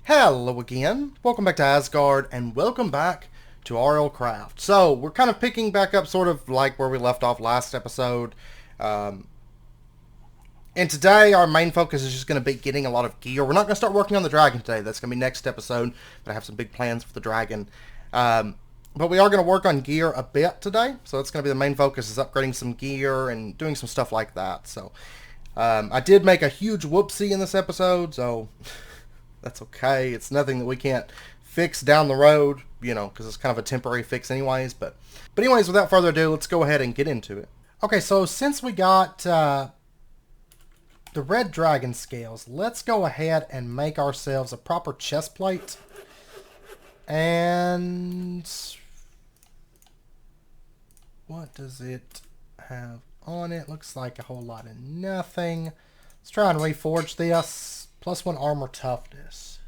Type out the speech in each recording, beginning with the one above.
Hello again, welcome back to Asgard, and welcome back to RLCraft. So, we're kind of picking back up sort of like where we left off last episode. Um, and today, our main focus is just going to be getting a lot of gear. We're not going to start working on the dragon today, that's going to be next episode, but I have some big plans for the dragon. But we are going to work on gear a bit today, so that's going to be the main focus, is upgrading some gear and doing some stuff like that. So, I did make a huge whoopsie in this episode, so... That's okay. It's nothing that we can't fix down the road, you know, because it's kind of a temporary fix anyways. But anyways, without further ado, let's go ahead and get into it. Okay, so since we got the red dragon scales, let's go ahead and make ourselves a proper chest plate. And what does it have on it? Looks like a whole lot of nothing. Let's try and reforge this. +1 armor toughness.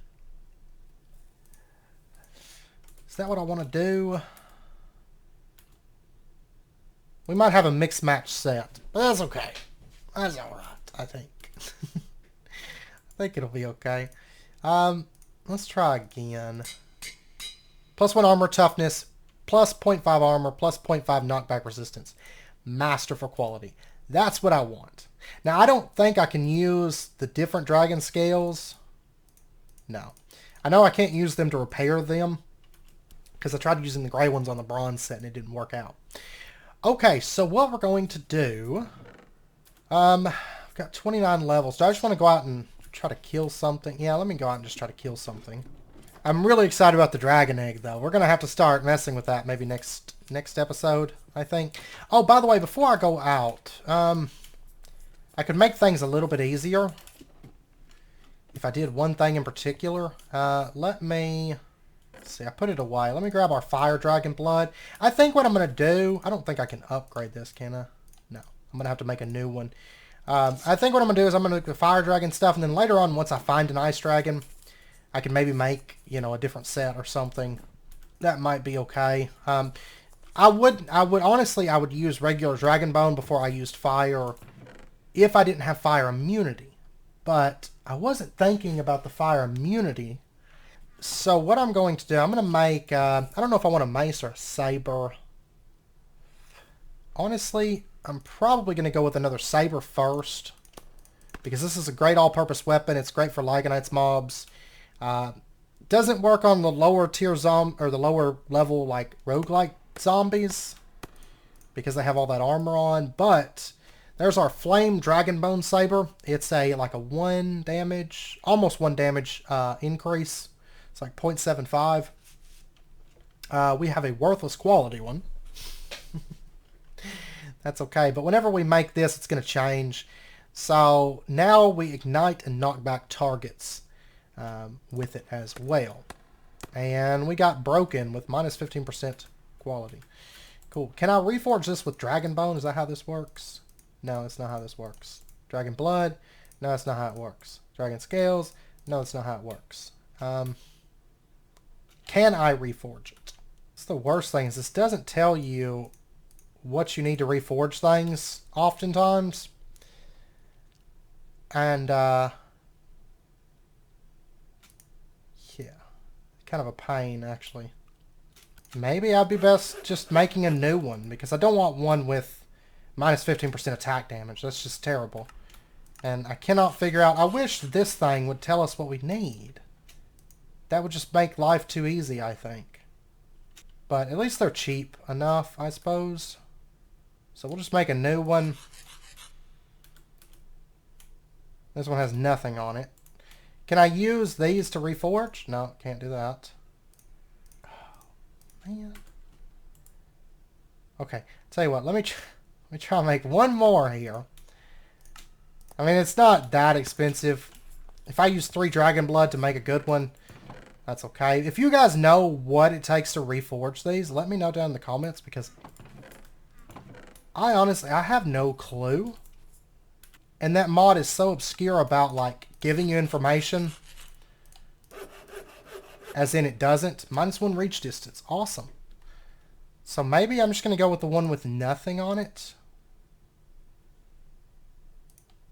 Is that what I want to do? We might have a mixed match set, but that's okay. That's alright, I think. I think it'll be okay. Let's try again. +1 armor toughness, plus 0.5 armor, plus 0.5 knockback resistance. Masterful quality. That's what I want. Now, I don't think I can use the different dragon scales. No. I know I can't use them to repair them, because I tried using the gray ones on the bronze set and it didn't work out. Okay, so what we're going to do... I've got 29 levels. Do I just want to go out and try to kill something? Yeah, let me go out and just try to kill something. I'm really excited about the dragon egg, though. We're going to have to start messing with that maybe next episode, I think. Oh, by the way, before I go out... I could make things a little bit easier if I did one thing in particular. Let me... Let's see, I put it away. Let me grab our fire dragon blood. I think what I'm going to do... I don't think I can upgrade this, can I? No. I'm going to have to make a new one. I think what I'm going to do is I'm going to do the fire dragon stuff, and then later on, once I find an ice dragon, I can maybe make, you know, a different set or something. That might be okay. I would honestly, I would use regular dragon bone before I used fire... if I didn't have fire immunity. But I wasn't thinking about the fire immunity. So what I'm going to do, I'm going to make, I don't know if I want a mace or a saber. Honestly, I'm probably going to go with another saber first. Because this is a great all-purpose weapon. It's great for Lygonites mobs. Doesn't work on the lower tier or the lower level, like, roguelike zombies. Because they have all that armor on. But... there's our Flame Dragonbone Saber. It's like a 1 damage, almost 1 damage increase. It's like 0.75. We have a worthless quality one. That's okay, but whenever we make this, it's going to change. So now we ignite and knock back targets with it as well. And we got broken with minus 15% quality. Cool. Can I reforge this with Dragonbone? Is that how this works? No, that's not how this works. Dragon blood? No, that's not how it works. Dragon scales? No, that's not how it works. Can I reforge it? It's the worst thing is this doesn't tell you what you need to reforge things oftentimes. And, yeah. Kind of a pain, actually. Maybe I'd be best just making a new one, because I don't want one with minus 15% attack damage. That's just terrible. And I cannot figure out... I wish this thing would tell us what we need. That would just make life too easy, I think. But at least they're cheap enough, I suppose. So we'll just make a new one. This one has nothing on it. Can I use these to reforge? No, can't do that. Oh, man. Okay, tell you what, let me try and make one more here. I mean, it's not that expensive. If I use 3 dragon blood to make a good one, that's okay. If you guys know what it takes to reforge these, let me know down in the comments, because I honestly have no clue. And that mod is so obscure about, like, giving you information. As in it doesn't. -1 reach distance. Awesome. So maybe I'm just going to go with the one with nothing on it.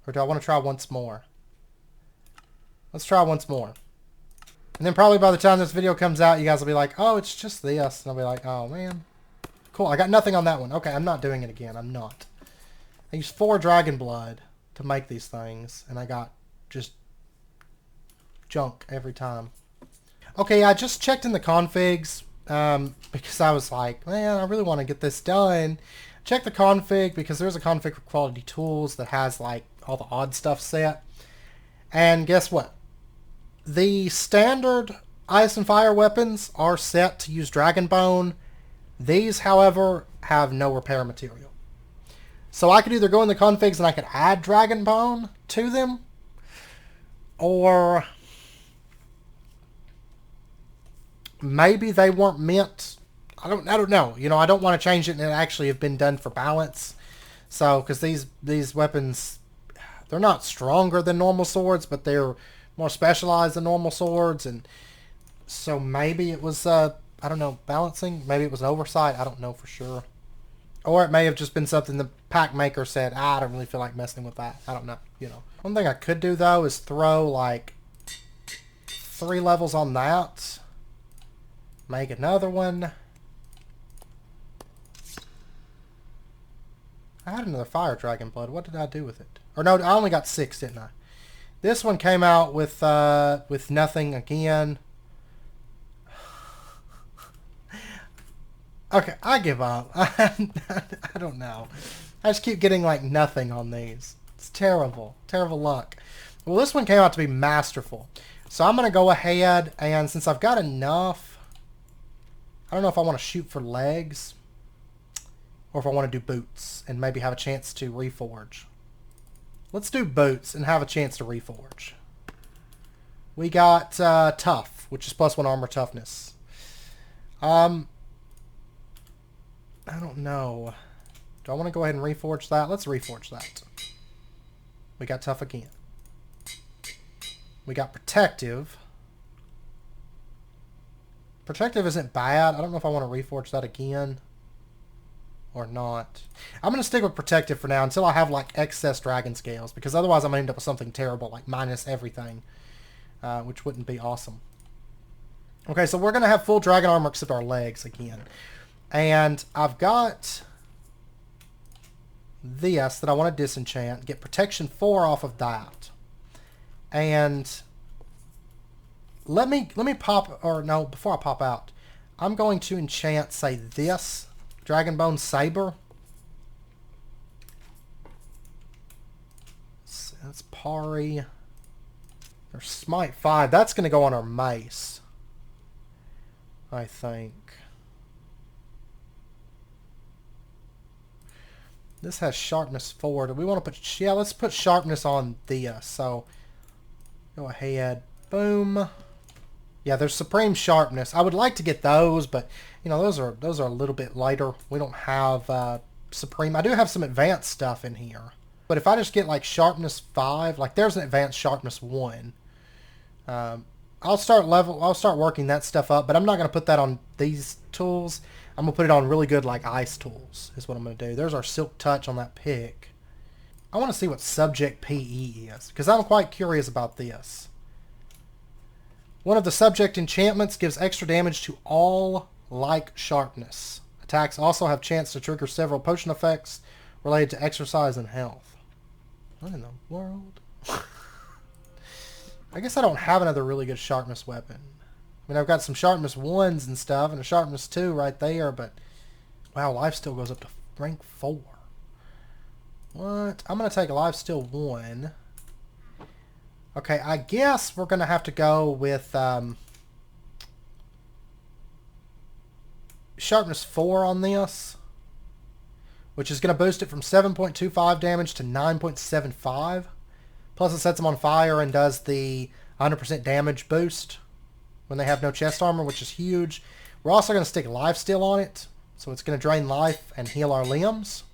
Or do I want to try once more? Let's try once more. And then probably by the time this video comes out, you guys will be like, oh, it's just this. And I'll be like, oh, man. Cool, I got nothing on that one. Okay, I'm not doing it again. I'm not. I used 4 dragon blood to make these things. And I got just junk every time. Okay, I just checked in the configs. Because I was like, man, I really want to get this done. Check the config because there's a config for quality tools that has like all the odd stuff set. And guess what? The standard ice and fire weapons are set to use dragon bone. These, however, have no repair material. So I could either go in the configs and I could add dragon bone to them, or maybe they weren't meant. I don't know. You know, I don't want to change it and it actually have been done for balance. So, because these weapons, they're not stronger than normal swords, but they're more specialized than normal swords, and so maybe it was I don't know, balancing. Maybe it was an oversight. I don't know for sure. Or it may have just been something the pack maker said, I don't really feel like messing with that. I don't know, you know. One thing I could do though is throw like 3 levels on that. Make another one. I had another fire dragon blood. What did I do with it? Or no, I only got 6, didn't I? This one came out with nothing again. Okay, I give up. I don't know. I just keep getting like nothing on these. It's terrible. Terrible luck. Well, this one came out to be masterful. So I'm going to go ahead and since I've got enough, I don't know if I want to shoot for legs or if I want to do boots and maybe have a chance to reforge. Let's do boots and have a chance to reforge. We got tough, which is +1 armor toughness. I don't know. Do I want to go ahead and reforge that? Let's reforge that. We got tough again. We got protective. Protective isn't bad. I don't know if I want to reforge that again or not. I'm going to stick with protective for now until I have like excess dragon scales, because otherwise I'm going to end up with something terrible, like minus everything, which wouldn't be awesome. Okay, so we're going to have full dragon armor except our legs again. And I've got this that I want to disenchant, get protection 4 off of that. And let me pop, or no, before I pop out, I'm going to enchant, say, this Dragonbone Saber. So that's Pari. There's Smite 5. That's going to go on our mace, I think. This has Sharpness 4. Do we want to put... Yeah, let's put Sharpness on this. So, go ahead. Boom. Yeah, there's Supreme Sharpness. I would like to get those, but you know, those are a little bit lighter. We don't have Supreme. I do have some advanced stuff in here, but if I just get like Sharpness 5, like there's an advanced Sharpness 1. I'll start working that stuff up, but I'm not going to put that on these tools. I'm going to put it on really good like ice tools is what I'm going to do. There's our Silk Touch on that pick. I want to see what Subject PE is, because I'm quite curious about this. One of the subject enchantments gives extra damage to all like sharpness. Attacks also have chance to trigger several potion effects related to exercise and health. What in the world? I guess I don't have another really good sharpness weapon. I mean, I've got some sharpness 1s and stuff, and a sharpness 2 right there, but wow, life still goes up to rank 4. What? I'm going to take a life steal 1. Okay, I guess we're going to have to go with Sharpness 4 on this, which is going to boost it from 7.25 damage to 9.75. Plus it sets them on fire and does the 100% damage boost when they have no chest armor, which is huge. We're also going to stick lifesteal on it, so it's going to drain life and heal our limbs.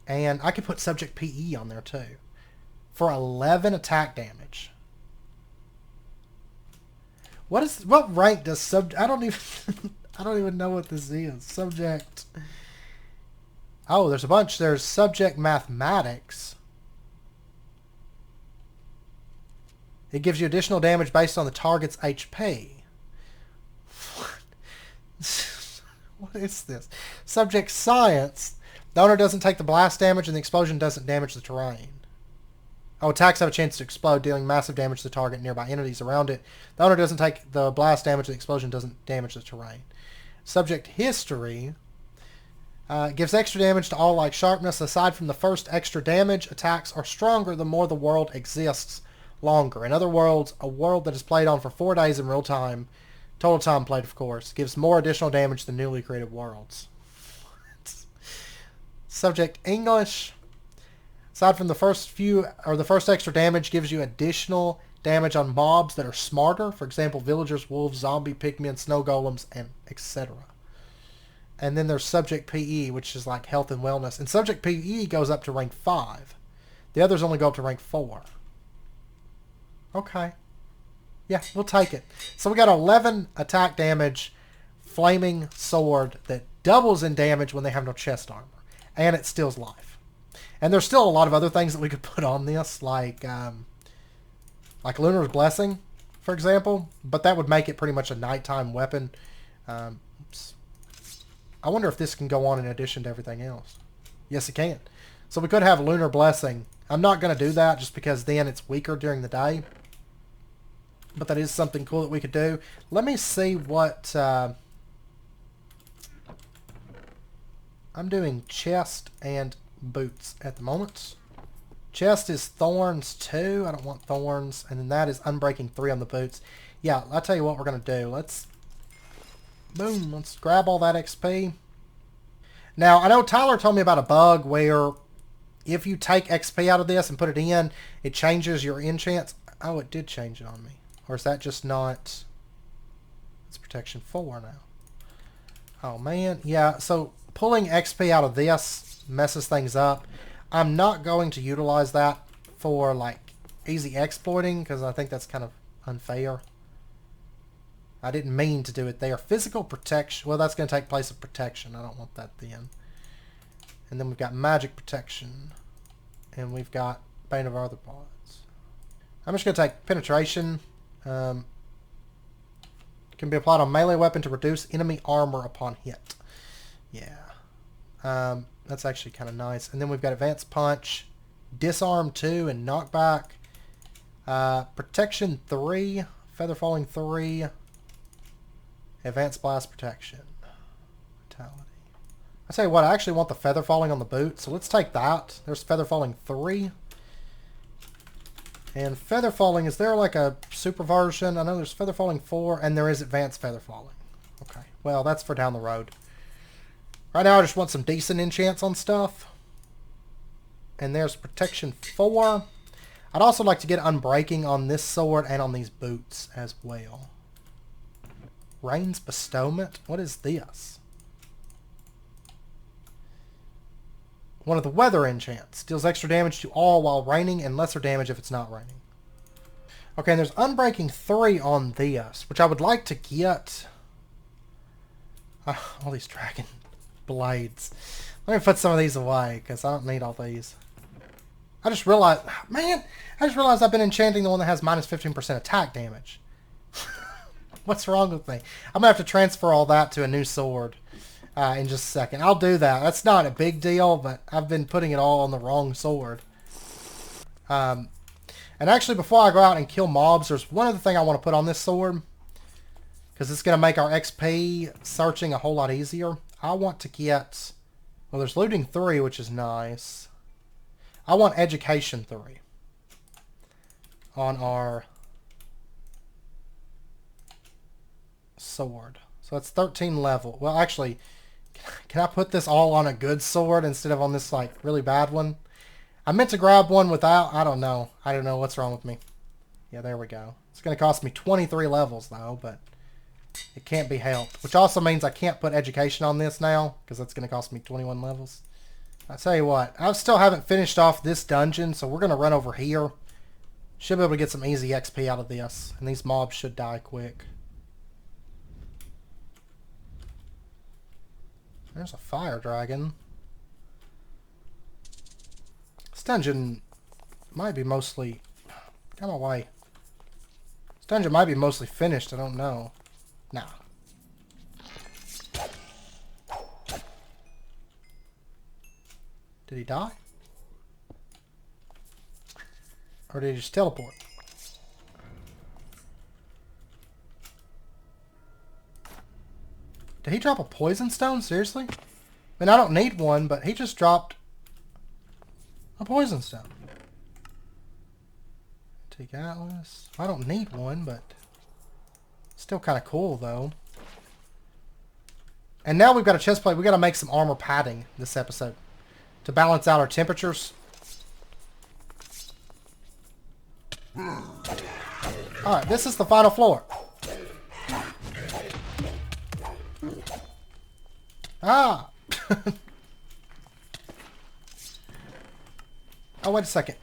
And I could put Subject PE on there too, for 11 attack damage. What rank does I don't even know what this is. Subject. Oh, there's a bunch. There's Subject Mathematics. It gives you additional damage based on the target's HP. What is this? Subject science. The owner doesn't take the blast damage and the explosion doesn't damage the terrain. Oh, attacks have a chance to explode, dealing massive damage to the target and nearby entities around it. The owner doesn't take the blast damage and the explosion doesn't damage the terrain. Subject history. Gives extra damage to all like sharpness. Aside from the first extra damage, attacks are stronger the more the world exists longer. In other words, a world that is played on for 4 days in real time, total time played of course, gives more additional damage than newly created worlds. Subject English. Aside from the first few, or the first extra damage gives you additional damage on mobs that are smarter. For example, villagers, wolves, zombie, pigmen, snow golems, and etc. And then there's Subject PE, which is like health and wellness. And Subject PE goes up to rank 5. The others only go up to rank 4. Okay. Yeah, we'll take it. So we got 11 attack damage, flaming sword that doubles in damage when they have no chest armor. And it steals life. And there's still a lot of other things that we could put on this, like Lunar's Blessing, for example. But that would make it pretty much a nighttime weapon. Oops. I wonder if this can go on in addition to everything else. Yes, it can. So we could have Lunar Blessing. I'm not going to do that just because then it's weaker during the day. But that is something cool that we could do. Let me see what... I'm doing chest and boots at the moment. Chest is thorns 2. I don't want thorns. And then that is unbreaking 3 on the boots. Yeah, I'll tell you what we're going to do. Let's... Boom. Let's grab all that XP. Now, I know Tyler told me about a bug where if you take XP out of this and put it in, it changes your enchants. Oh, it did change it on me. Or is that just not... It's protection 4 now. Oh, man. Yeah, so pulling XP out of this messes things up. I'm not going to utilize that for, like, easy exploiting because I think that's kind of unfair. I didn't mean to do it there. Physical protection. Well, that's going to take place of protection. I don't want that then. And then we've got magic protection. And we've got Bane of Arthropods. I'm just going to take penetration. Can be applied on melee weapon to reduce enemy armor upon hit. Yeah. That's actually kind of nice. And then we've got advanced punch. Disarm 2 and knockback. Protection 3. Feather falling 3. Advanced blast protection. Vitality. I tell you what, I actually want the feather falling on the boot, so let's take that. There's feather falling 3. And feather falling, is there like a super version? I know there's feather falling 4, and there is advanced feather falling. Okay, well, that's for down the road. Right now, I just want some decent enchants on stuff. And there's protection 4. I'd also like to get unbreaking on this sword and on these boots as well. Rain's Bestowment? What is this? One of the weather enchants. Deals extra damage to all while raining and lesser damage if it's not raining. Okay, and there's Unbreaking 3 on this, which I would like to get. All these dragon blades. Let me put some of these away, because I don't need all these. I just realized, man, I've been enchanting the one that has minus 15% attack damage. What's wrong with me? I'm going to have to transfer all that to a new sword in just a second. I'll do that. That's not a big deal, but I've been putting it all on the wrong sword. And actually, before I go out and kill mobs, there's one other thing I want to put on this sword. Because it's going to make our XP searching a whole lot easier. I want to get... Well, there's Looting 3, which is nice. I want Education 3 on our sword. So it's 13 level. Well, actually, can I put this all on a good sword instead of on this, like, really bad one? I meant to grab one without... I don't know. I don't know what's wrong with me. Yeah, there we go. It's going to cost me 23 levels, though, but it can't be helped. Which also means I can't put Education on this now, because that's going to cost me 21 levels. I'll tell you what. I still haven't finished off this dungeon, so we're going to run over here. Should be able to get some easy XP out of this. And these mobs should die quick. There's a fire dragon. This dungeon might be mostly... Come away. Dungeon might be mostly finished. I don't know. Nah. Did he die? Or did he just teleport? Did he drop a poison stone? Seriously? I mean, I don't need one, but he just dropped a poison stone. Take Atlas. I don't need one, but still kind of cool, though. And now we've got a chest plate. We've got to make some armor padding this episode to balance out our temperatures. Alright, this is the final floor. Ah! Oh, wait a second.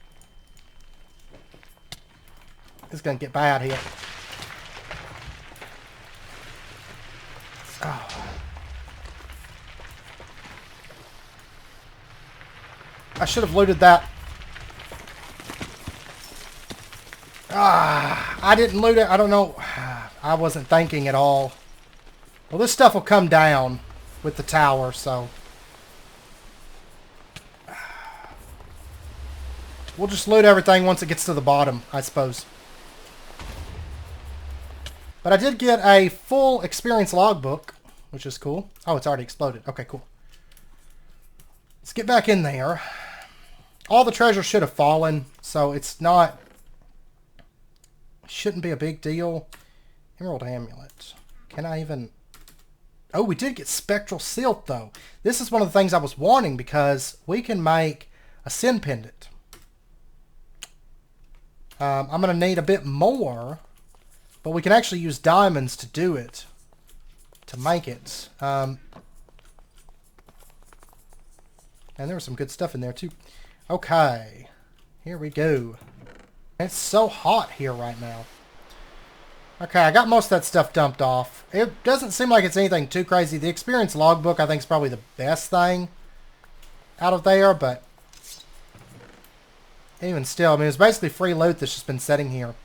It's going to get bad here. Oh. I should have looted that. Ah, I didn't loot it. I don't know. I wasn't thinking at all. Well, this stuff will come down with the tower, so we'll just loot everything once it gets to the bottom, I suppose. But I did get a full experience logbook, which is cool. Oh, it's already exploded. Okay, cool. Let's get back in there. All the treasure should have fallen, so it's not... shouldn't be a big deal. Emerald Amulet. Can I even... Oh, we did get Spectral Silt, though. This is one of the things I was wanting, because we can make a Sin Pendant. I'm going to need a bit more, but we can actually use diamonds to do it, to make it. And there was some good stuff in there, too. Okay, here we go. It's so hot here right now. Okay, I got most of that stuff dumped off. It doesn't seem like it's anything too crazy. The experience logbook, I think, is probably the best thing out of there, but even still, I mean, it's basically free loot that's just been sitting here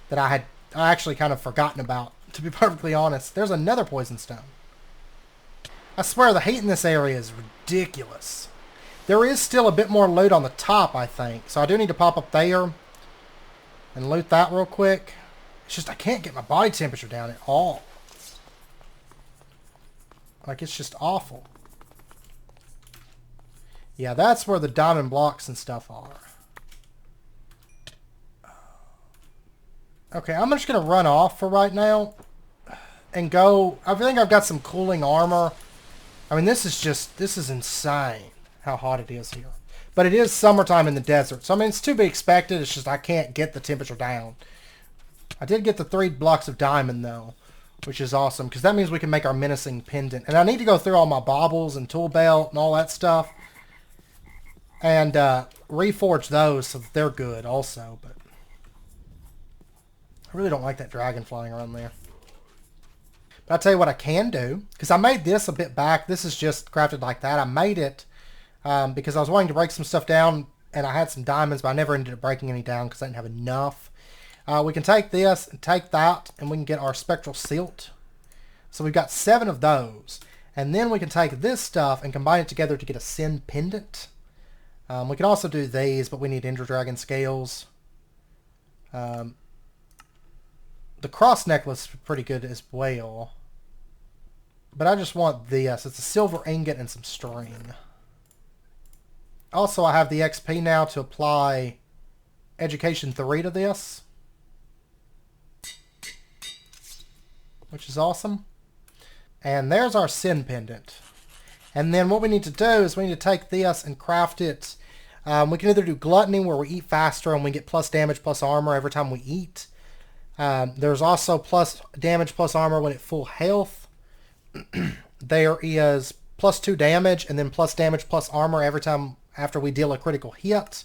that I actually kind of forgotten about, to be perfectly honest. There's another poison stone. I swear, the heat in this area is ridiculous. There is still a bit more loot on the top, I think, so I do need to pop up there and loot that real quick. It's just I can't get my body temperature down at all. Like, it's just awful. Yeah, that's where the diamond blocks and stuff are. Okay, I'm just going to run off for right now and go... I think I've got some cooling armor. I mean, this is insane how hot it is here. But it is summertime in the desert, so I mean, it's to be expected. It's just I can't get the temperature down. I did get the 3 blocks of diamond, though, which is awesome, because that means we can make our Menacing Pendant. And I need to go through all my baubles and tool belt and all that stuff and reforge those so that they're good also. But I really don't like that dragon flying around there. But I'll tell you what I can do, because I made this a bit back. This is just crafted like that. I made it because I was wanting to break some stuff down, and I had some diamonds, but I never ended up breaking any down because I didn't have enough. We can take this and take that, and we can get our Spectral Silt. So we've got 7 of those. And then we can take this stuff and combine it together to get a Sin Pendant. We can also do these, but we need Ender Dragon Scales. The Cross Necklace is pretty good as well. But I just want this. It's a silver ingot and some string. Also, I have the XP now to apply Education 3 to this, which is awesome. And there's our Sin Pendant. And then what we need to do is we need to take this and craft it. We can either do Gluttony, where we eat faster and we get plus damage plus armor every time we eat. There's also plus damage plus armor when at full health. There is plus 2 damage and then plus damage plus armor every time after we deal a critical hit.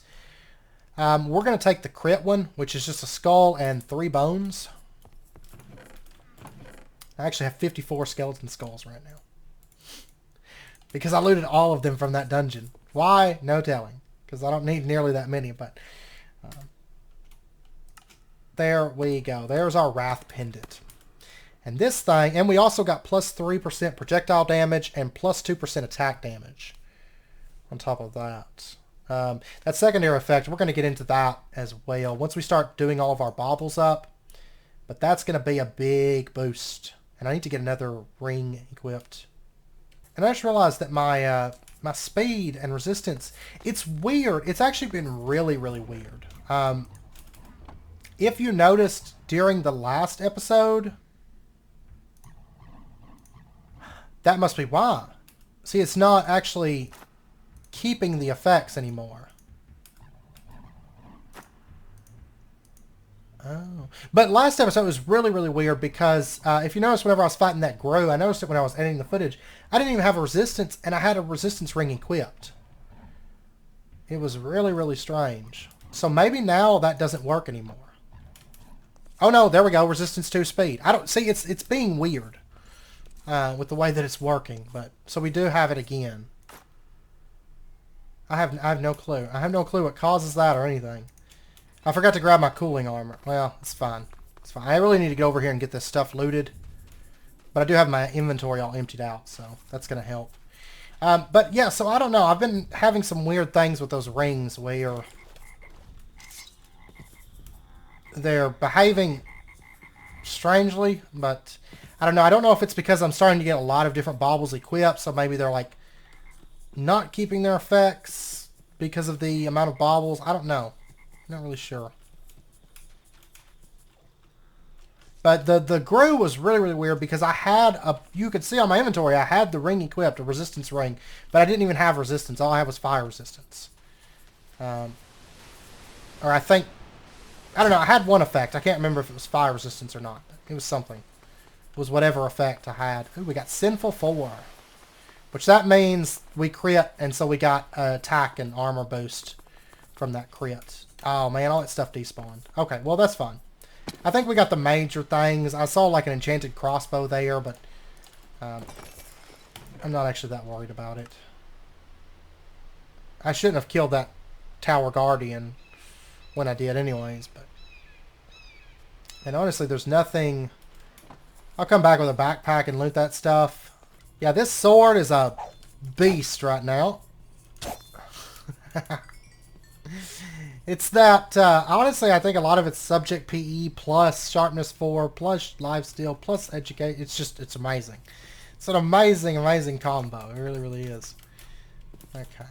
We're going to take the crit one, which is just a skull and 3 bones. I actually have 54 skeleton skulls right now, because I looted all of them from that dungeon. Why? No telling, because I don't need nearly that many, but There we go. There's our Wrath Pendant. And this thing, and we also got plus 3% projectile damage and plus 2% attack damage on top of that. That secondary effect, we're going to get into that as well once we start doing all of our baubles up. But that's going to be a big boost. And I need to get another ring equipped. And I just realized that my my speed and resistance, it's weird. It's actually been really, really weird. If you noticed during the last episode, that must be why. See, it's not actually keeping the effects anymore. Oh. But last episode was really, really weird because if you notice, whenever I was fighting that Gru, I noticed it when I was editing the footage, I didn't even have a resistance, and I had a resistance ring equipped. It was really, really strange. So maybe now that doesn't work anymore. Oh no, there we go, resistance 2 speed. I don't see, it's being weird with the way that it's working, but so we do have it again. I have no clue. I have no clue what causes that or anything. I forgot to grab my cooling armor. Well, it's fine. It's fine. I really need to get over here and get this stuff looted. But I do have my inventory all emptied out, so that's going to help. But yeah, so I don't know. I've been having some weird things with those rings where they're behaving strangely, but I don't know. I don't know if it's because I'm starting to get a lot of different baubles equipped, so maybe they're like not keeping their effects because of the amount of baubles. I don't know. Not really sure. But the Gru was really, really weird because I had a... You could see on my inventory, I had the ring equipped, a resistance ring, but I didn't even have resistance. All I had was fire resistance. Or I think... I don't know. I had one effect. I can't remember if it was fire resistance or not. It was something. It was whatever effect I had. Ooh, we got Sinful 4. Which that means we crit, and so we got attack and armor boost from that crit. Oh man, all that stuff despawned. Okay, well that's fine. I think we got the major things. I saw like an enchanted crossbow there, but I'm not actually that worried about it. I shouldn't have killed that tower guardian when I did anyways, but... And honestly, there's nothing... I'll come back with a backpack and loot that stuff. Yeah, this sword is a beast right now. It's that, honestly, I think a lot of it's subject PE plus sharpness 4 plus lifesteal plus educate. It's just, it's amazing. It's an amazing, amazing combo. It really, really is. Okay.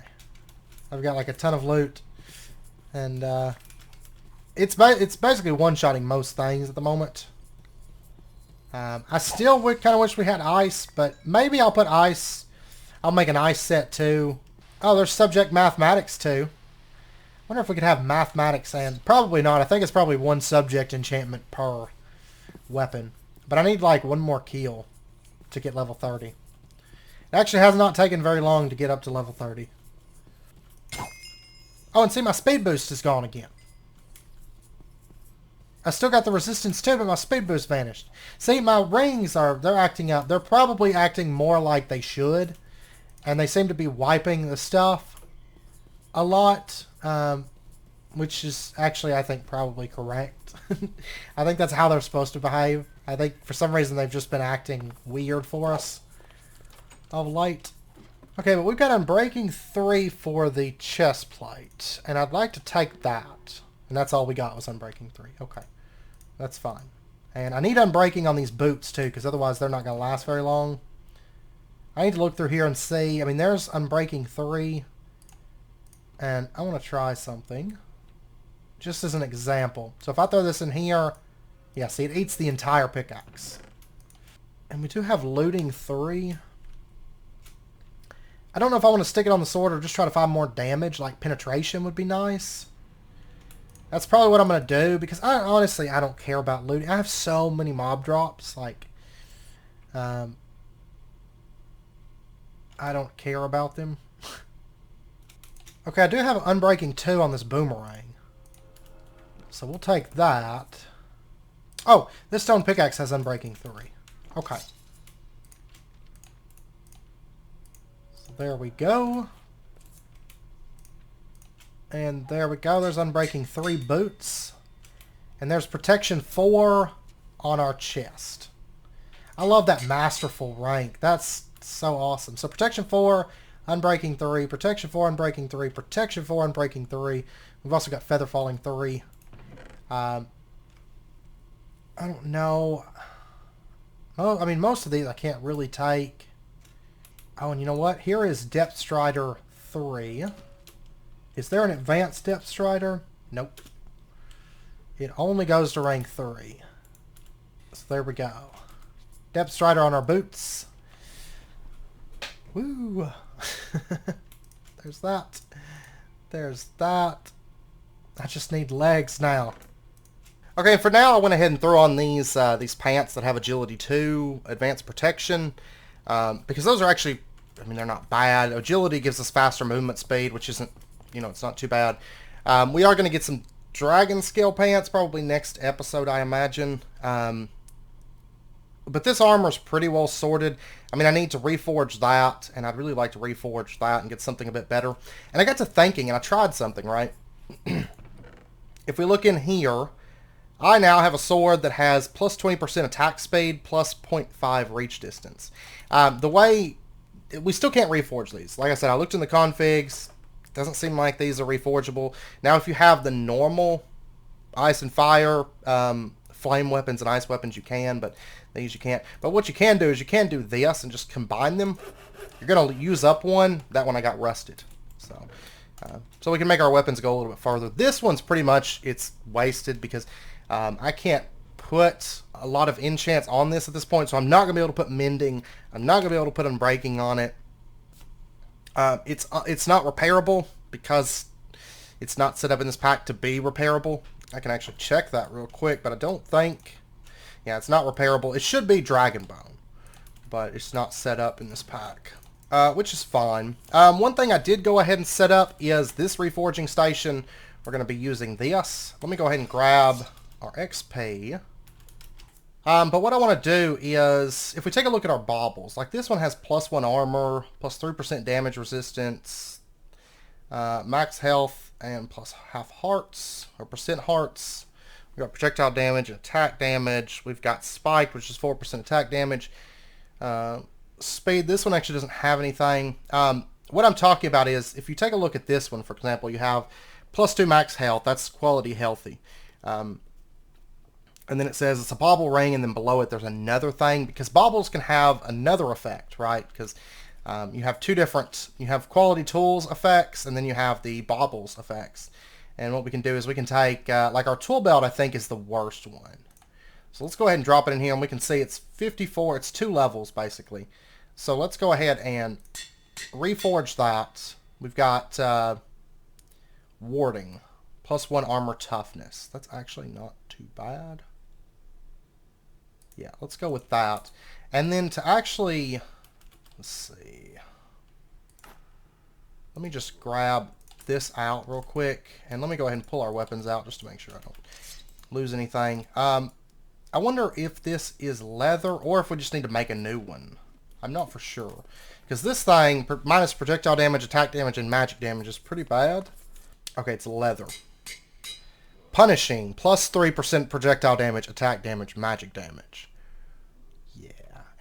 I've got like a ton of loot. And, it's basically one-shotting most things at the moment. I still would kind of wish we had ice, but maybe I'll put ice. I'll make an ice set too. Oh, there's subject mathematics too. Wonder if we could have mathematics and... Probably not. I think it's probably one subject enchantment per weapon. But I need like one more kill to get level 30. It actually has not taken very long to get up to level 30. Oh, and see, my speed boost is gone again. I still got the resistance too, but my speed boost vanished. See, my rings they're acting up. They're probably acting more like they should. And they seem to be wiping the stuff a lot. Which is actually, I think, probably correct. I think that's how they're supposed to behave. I think for some reason they've just been acting weird for us of late. Okay, but we've got Unbreaking 3 for the Chestplate. And I'd like to take that. And that's all we got was Unbreaking 3. Okay. That's fine. And I need Unbreaking on these boots too, because otherwise they're not going to last very long. I need to look through here and see. I mean, there's Unbreaking 3. And I want to try something. Just as an example. So if I throw this in here... Yeah, see, it eats the entire pickaxe. And we do have Looting 3. I don't know if I want to stick it on the sword or just try to find more damage. Like penetration would be nice. That's probably what I'm going to do. Because honestly, I don't care about looting. I have so many mob drops. Like... I don't care about them. Okay, I do have Unbreaking 2 on this boomerang. So we'll take that. Oh, this stone pickaxe has Unbreaking 3. Okay. So there we go. And there we go. There's Unbreaking 3 boots. And there's protection 4 on our chest. I love that masterful rank. That's so awesome. So protection 4, unbreaking 3, protection 4, unbreaking 3, protection 4, unbreaking 3. We've also got feather falling 3. I don't know. Oh, I mean, most of these I can't really take. Oh, and you know what? Here is Depth Strider 3. Is there an advanced Depth Strider? Nope. It only goes to rank 3. So there we go. Depth Strider on our boots. Woo! There's that. There's that. I just need legs now. Okay, for now I went ahead and threw on these pants that have Agility 2, Advanced Protection, because those are actually, I mean, they're not bad. Agility gives us faster movement speed, which isn't, you know, it's not too bad. We are going to get some Dragon Scale pants probably next episode, I imagine. But this armor is pretty well sorted. I mean, I need to reforge that, and I'd really like to reforge that and get something a bit better. And I got to thinking, and I tried something, right? If we look in here, I now have a sword that has plus 20% attack speed, plus 0.5 reach distance. The way... We still can't reforge these. Like I said, I looked in the configs. Doesn't seem like these are reforgeable. Now, if you have the normal ice and fire, flame weapons and ice weapons, you can, but these you can't. But what you can do is you can do this and just combine them. You're going to use up one. That one I got rusted. So we can make our weapons go a little bit further. This one's pretty much, it's wasted because I can't put a lot of enchants on this at this point, so I'm not going to be able to put mending. I'm not going to be able to put unbreaking on it. It's not repairable because it's not set up in this pack to be repairable. I can actually check that real quick, but I don't think... Yeah, it's not repairable. It should be Dragon Bone, but it's not set up in this pack, which is fine. One thing I did go ahead and set up is this Reforging Station. We're going to be using this. Let me go ahead and grab our XP. But what I want to do is, if we take a look at our baubles, like this one has plus 1 armor, plus 3% damage resistance, max health, and plus half hearts, or percent hearts. We've got projectile damage, attack damage. We've got spiked, which is 4% attack damage. Speed, this one actually doesn't have anything. What I'm talking about is, if you take a look at this one, for example, you have plus 2 max health. That's quality healthy. And then it says it's a bauble ring, and then below it there's another thing, because baubles can have another effect, right? Because you have two different, you have quality tools effects, and then you have the baubles effects. And what we can do is we can take, like our tool belt I think is the worst one. So let's go ahead and drop it in here, and we can see it's 54, it's 2 levels basically. So let's go ahead and reforge that. We've got warding, plus 1 armor toughness. That's actually not too bad. Yeah, let's go with that. And then to actually, let's see. Let me just grab this out real quick, and let me go ahead and pull our weapons out just to make sure I don't lose anything. I wonder if this is leather or if we just need to make a new one. I'm not for sure, because this thing, minus projectile damage, attack damage, and magic damage, is pretty bad. Okay, it's leather. Punishing, plus 3% projectile damage, attack damage, magic damage. Yeah,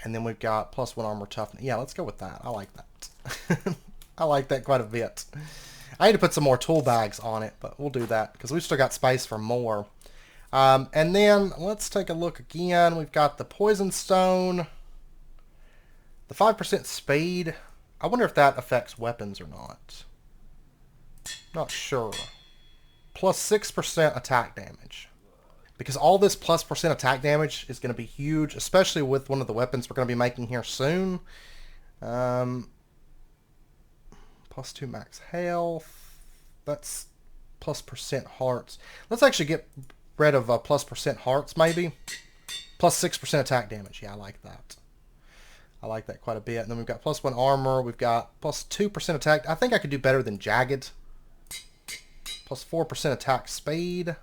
and then we've got plus 1 armor toughness. Yeah, let's go with that. I like that. I like that quite a bit. I need to put some more tool bags on it, but we'll do that because we've still got space for more. And then let's take a look again. We've got the poison stone, the 5% speed. I wonder if that affects weapons or not. Not sure. Plus 6% attack damage. Because all this plus % attack damage is going to be huge, especially with one of the weapons we're going to be making here soon. Plus 2 max health. That's plus % hearts. Let's actually get rid of plus % hearts, maybe. Plus 6% attack damage. Yeah, I like that. I like that quite a bit. And then we've got plus 1 armor. We've got plus 2% attack. I think I could do better than jagged. Plus 4% attack speed.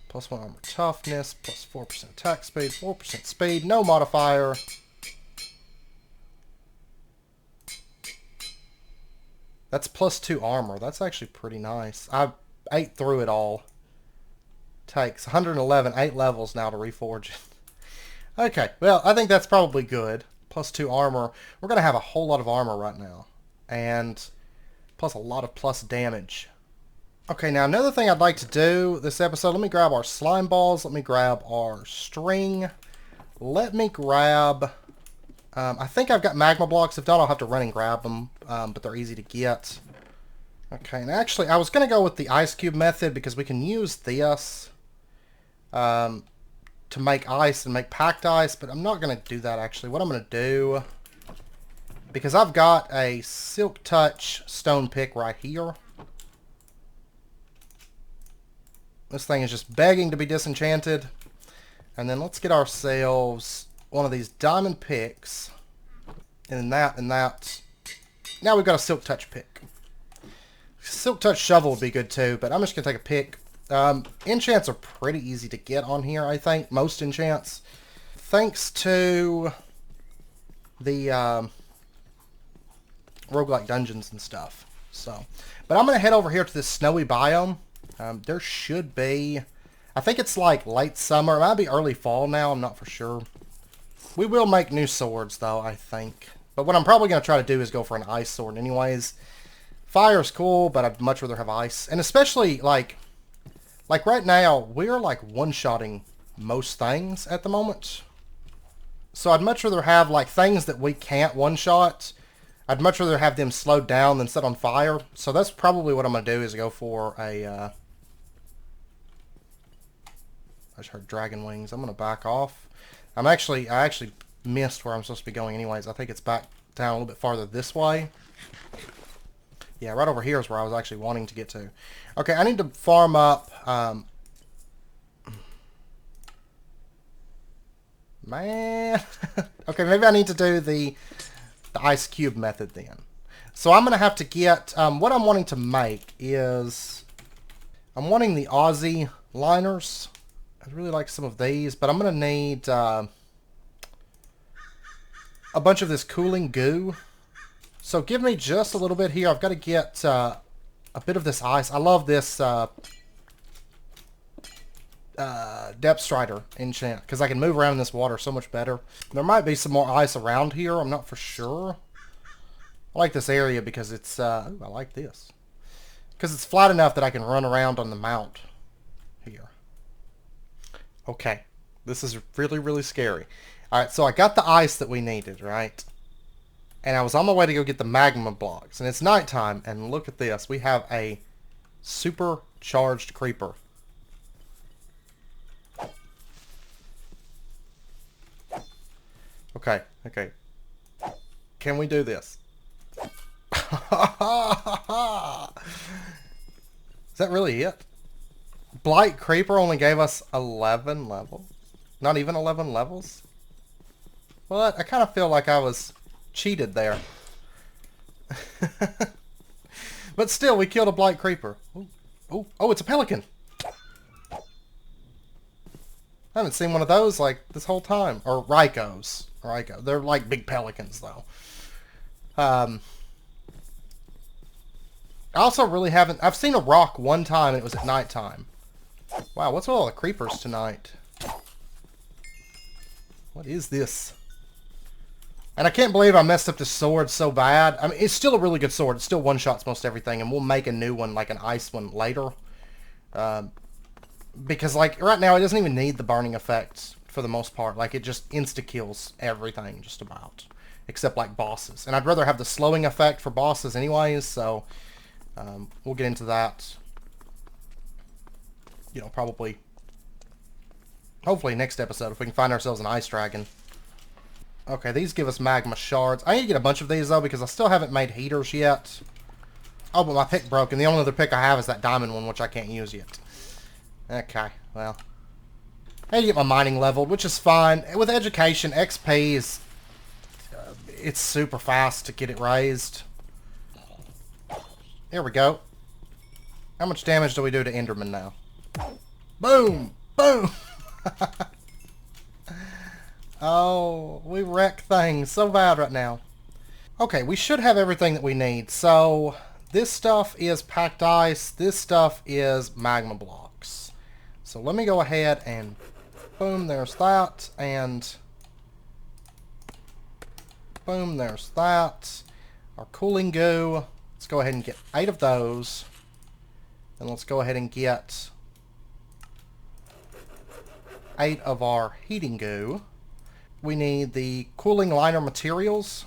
Plus 1 armor toughness. Plus 4% attack speed. 4% speed. No modifier. That's +2 armor. That's actually pretty nice. I ate through it all. Takes 111, 8 levels now to reforge it. Okay, well, I think that's probably good. +2 armor. We're going to have a whole lot of armor right now. And plus a lot of plus damage. Okay, now another thing I'd like to do this episode, let me grab our slime balls. Let me grab our string. Let me grab... I think I've got magma blocks. If not, I'll have to run and grab them. But they're easy to get. Okay, and actually, I was going to go with the ice cube method because we can use this to make ice and make packed ice. But I'm not going to do that, actually. What I'm going to do... Because I've got a Silk Touch stone pick right here. This thing is just begging to be disenchanted. And then let's get ourselves one of these diamond picks. And that, and that. Now we've got a Silk Touch pick. Silk Touch shovel would be good too, but I'm just going to take a pick. Enchants are pretty easy to get on here, I think. Most enchants. Thanks to the roguelike dungeons and stuff. So, but I'm going to head over here to this snowy biome. There should be... I think it's like late summer. It might be early fall now. I'm not for sure. We will make new swords, though, I think. But what I'm probably going to try to do is go for an ice sword anyways. Fire's cool, but I'd much rather have ice. And especially, like right now, we're, like, one-shotting most things at the moment. So I'd much rather have, like, things that we can't one-shot. I'd much rather have them slowed down than set on fire. So that's probably what I'm going to do is go for a... I just heard dragon wings. I'm going to back off. I actually missed where I'm supposed to be going anyways. I think it's back down a little bit farther this way. Yeah, right over here is where I was actually wanting to get to. Okay, I need to farm up... Man. Okay, maybe I need to do the ice cube method then. So I'm going to have to get... what I'm wanting to make is... I'm wanting the Aussie liners. I'd really like some of these, but I'm going to need a bunch of this cooling goo. So give me just a little bit here. I've got to get a bit of this ice. I love this Depth Strider enchant because I can move around in this water so much better. There might be some more ice around here. I'm not for sure. I like this area because it's... ooh, I like this. Because it's flat enough that I can run around on the mount here. Okay, this is really, really scary. Alright, so I got the ice that we needed, right? And I was on my way to go get the magma blocks. And it's nighttime, and look at this. We have a supercharged creeper. Okay, okay. Can we do this? Is that really it? Blight Creeper only gave us 11 levels. Not even 11 levels? What? I kind of feel like I was cheated there. But still, we killed a Blight Creeper. Ooh. Ooh. Oh, it's a pelican. I haven't seen one of those like this whole time. Or Rykos. Ryko. They're like big pelicans though. I also really haven't... I've seen a rock one time and it was at nighttime. Wow, what's with all the creepers tonight? What is this? And I can't believe I messed up this sword so bad. I mean, it's still a really good sword. It still one-shots most everything. And we'll make a new one, like an ice one, later. Because, like, right now it doesn't even need the burning effect for the most part. Like, it just insta-kills everything, just about. Except, like, bosses. And I'd rather have the slowing effect for bosses anyways, so... we'll get into that, you know, probably, hopefully next episode if we can find ourselves an ice dragon. Okay, these give us magma shards. I need to get a bunch of these though because I still haven't made heaters yet. Oh, but my pick broke and the only other pick I have is that diamond one, which I can't use yet. Okay, well, I need to get my mining leveled, which is fine. With education, XP is, it's super fast to get it raised. Here we go. How much damage do we do to Enderman now? Boom! Boom! Oh, we wreck things so bad right now. Okay, we should have everything that we need. So, this stuff is packed ice. This stuff is magma blocks. So let me go ahead and boom, there's that. And boom, there's that. Our cooling goo. Let's go ahead and get 8 of those. And let's go ahead and get 8 of our heating goo. We need the cooling liner materials.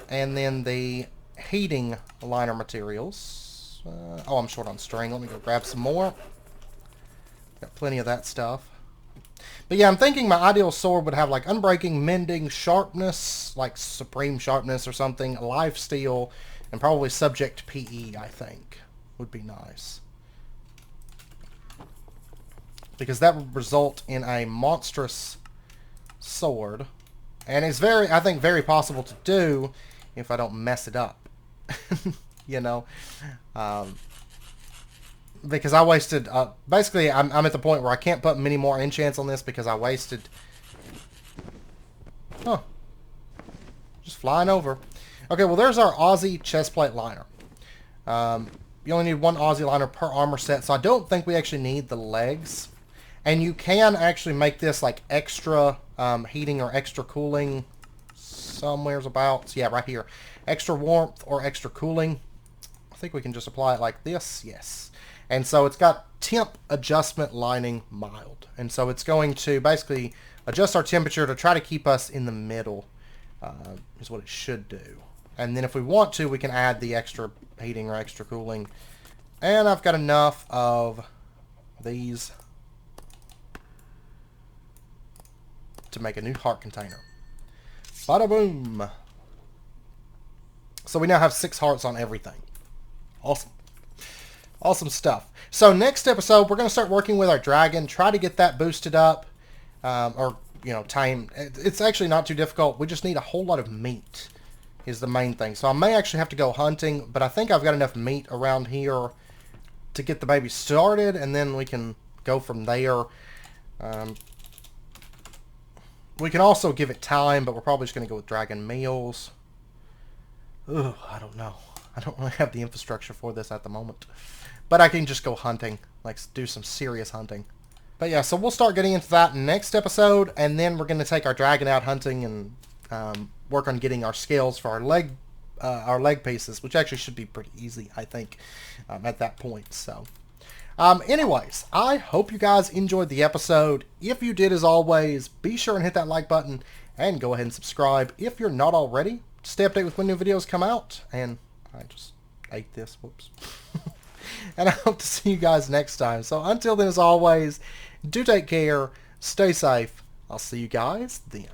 And then the heating liner materials. Oh, I'm short on string. Let me go grab some more. Got plenty of that stuff. But yeah, I'm thinking my ideal sword would have like unbreaking, mending, sharpness, like supreme sharpness or something, lifesteal, and probably subject to PE, I think, would be nice. Because that would result in a monstrous sword. And it's very, I think, very possible to do if I don't mess it up. You know? Because I wasted, basically, I'm at the point where I can't put many more enchants on this because I wasted, just flying over. Okay, well, there's our Aussie chestplate liner. You only need 1 Aussie liner per armor set, so I don't think we actually need the legs. And you can actually make this like extra heating or extra cooling somewheres about. Yeah, right here. Extra warmth or extra cooling. I think we can just apply it like this. Yes. And so it's got temp adjustment lining mild. And so it's going to basically adjust our temperature to try to keep us in the middle is what it should do. And then if we want to, we can add the extra heating or extra cooling. And I've got enough of these to make a new heart container. Bada boom! So we now have 6 hearts on everything. Awesome. Awesome stuff. So next episode, we're going to start working with our dragon, try to get that boosted up, or, you know, tamed. It's actually not too difficult. We just need a whole lot of meat is the main thing. So I may actually have to go hunting, but I think I've got enough meat around here to get the baby started, and then we can go from there. We can also give it time, but we're probably just going to go with dragon meals. Ugh, I don't know. I don't really have the infrastructure for this at the moment. But I can just go hunting. Like, do some serious hunting. But yeah, so we'll start getting into that next episode. And then we're going to take our dragon out hunting and work on getting our scales for our leg pieces. Which actually should be pretty easy, I think, at that point. So, anyways, I hope you guys enjoyed the episode. If you did, as always, be sure and hit that like button. And go ahead and subscribe if you're not already. Stay updated with when new videos come out. And I just ate this. Whoops. And I hope to see you guys next time. So until then, as always, do take care. Stay safe. I'll see you guys then.